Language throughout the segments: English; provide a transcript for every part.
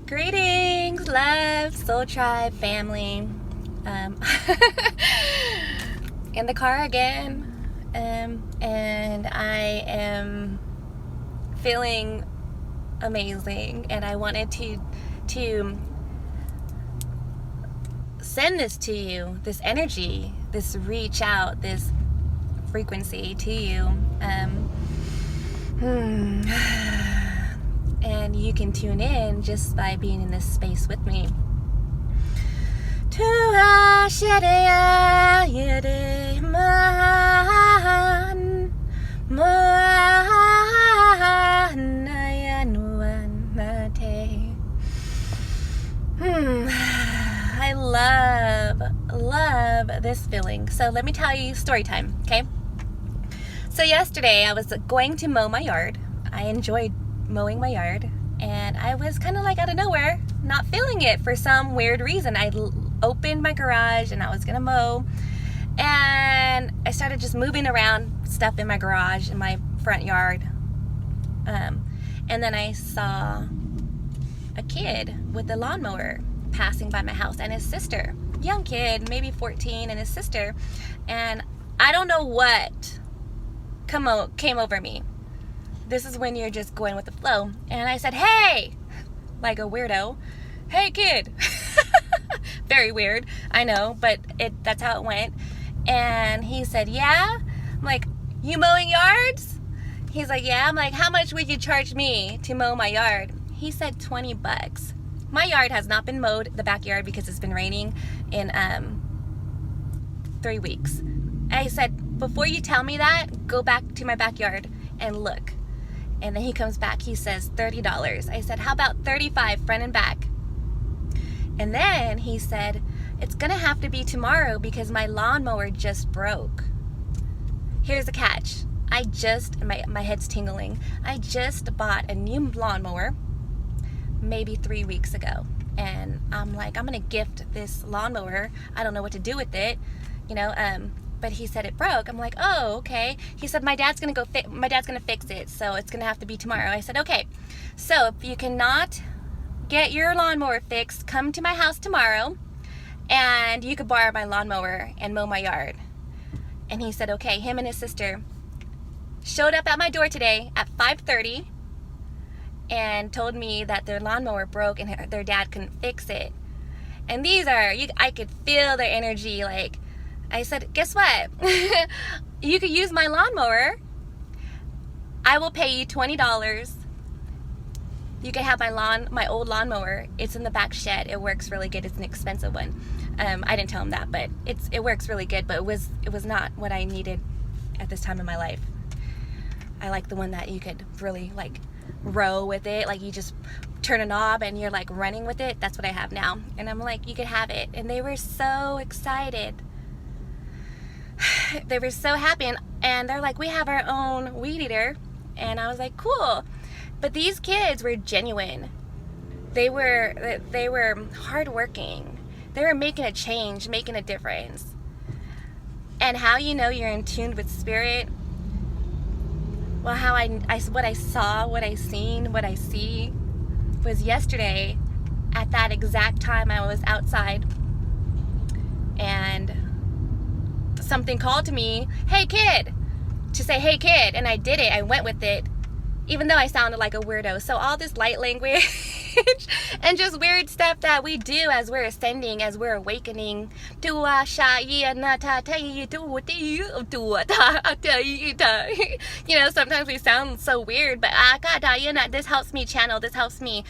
Greetings, love, Soul Tribe family. In the car again, and I am feeling amazing, and I wanted to send this to you, this energy, this reach out, this frequency to you. And you can tune in just by being in this space with me. I love this feeling. So let me tell you story time, okay? So yesterday I was going to mow my yard. I enjoyed mowing my yard, and I was kind of like out of nowhere not feeling it for some weird reason. I opened my garage and I was gonna mow, and I started just moving around stuff in my garage, in my front yard, and then I saw a kid with a lawnmower passing by my house, and his sister, young kid, maybe 14, and his sister, and I don't know what came over me. This is when you're just going with the flow. And I said, hey, like a weirdo. Hey, kid. Very weird, I know, but that's how it went. And he said, yeah? I'm like, you mowing yards? He's like, yeah. I'm like, how much would you charge me to mow my yard? He said $20. My yard has not been mowed, the backyard, because it's been raining in 3 weeks. I said, before you tell me that, go back to my backyard and look. And then he comes back, he says $30. I said, how about $35 front and back? And then he said, it's gonna have to be tomorrow because my lawnmower just broke. Here's the catch. My head's tingling. I just bought a new lawnmower maybe 3 weeks ago. And I'm like, I'm gonna gift this lawnmower. I don't know what to do with it, but he said it broke. I'm like, oh, okay. He said, my dad's gonna fix it, so it's gonna have to be tomorrow. I said, okay. So if you cannot get your lawnmower fixed, come to my house tomorrow, and you could borrow my lawnmower and mow my yard. And he said, okay. Him and his sister showed up at my door today at 5:30 and told me that their lawnmower broke and their dad couldn't fix it. And I could feel their energy, like, I said, guess what? You could use my lawnmower. I will pay you $20. You can have my old lawnmower. It's in the back shed. It works really good. It's an expensive one. I didn't tell him that, but it works really good. But it was not what I needed at this time in my life. I like the one that you could really like row with it. Like you just turn a knob and you're like running with it. That's what I have now. And I'm like, you could have it. And they were so excited. They were so happy, and they're like, we have our own weed eater. And I was like, cool. But these kids were genuine. They were hardworking. They were making a change, making a difference. And how you know you're in tune with spirit? Well, what I see was yesterday at that exact time I was outside, and something called to me, hey kid, to say hey kid, and I did it. I went with it, even though I sounded like a weirdo. So all this light language and just weird stuff that we do as we're ascending, as we're awakening. Sometimes we sound so weird, but this helps me channel. This helps me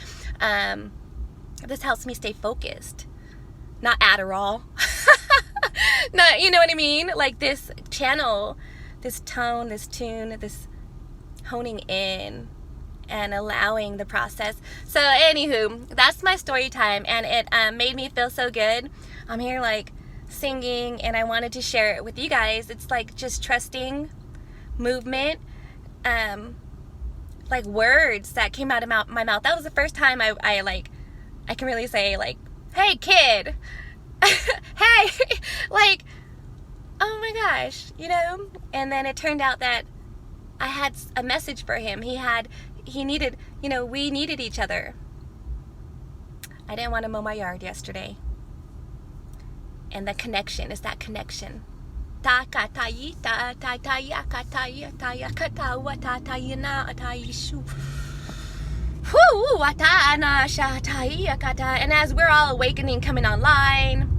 stay focused. Not Adderall. Not, you know what I mean? Like this channel, this tone, this tune, this honing in and allowing the process. So anywho, that's my story time, and it made me feel so good. I'm here like singing, and I wanted to share it with you guys. It's like just trusting movement, like words that came out of my mouth. That was the first time I can really say like, hey kid. Hey, like, oh my gosh, and then it turned out that I had a message for him. We needed each other. I didn't want to mow my yard yesterday. And the connection is that connection. And as we're all awakening, coming online,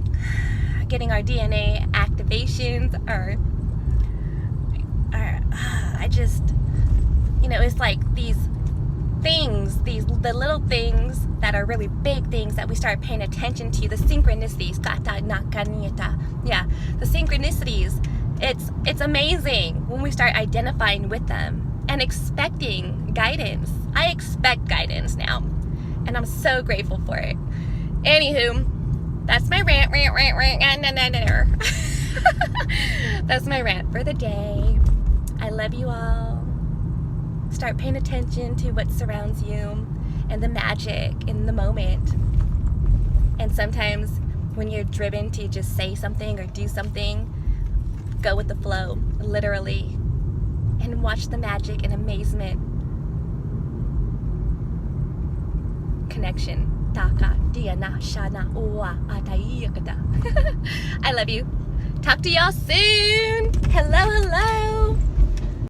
getting our DNA activations, I just, it's like these things, the little things that are really big things that we start paying attention to, the synchronicities. Yeah, the synchronicities. It's amazing when we start identifying with them and expecting guidance. I expect guidance now, and I'm so grateful for it. Anywho, that's my rant. That's my rant for the day. I love you all. Start paying attention to what surrounds you and the magic in the moment. And sometimes when you're driven to just say something or do something, go with the flow, literally, and watch the magic and amazement. Connection. I love you. Talk to y'all soon. Hello.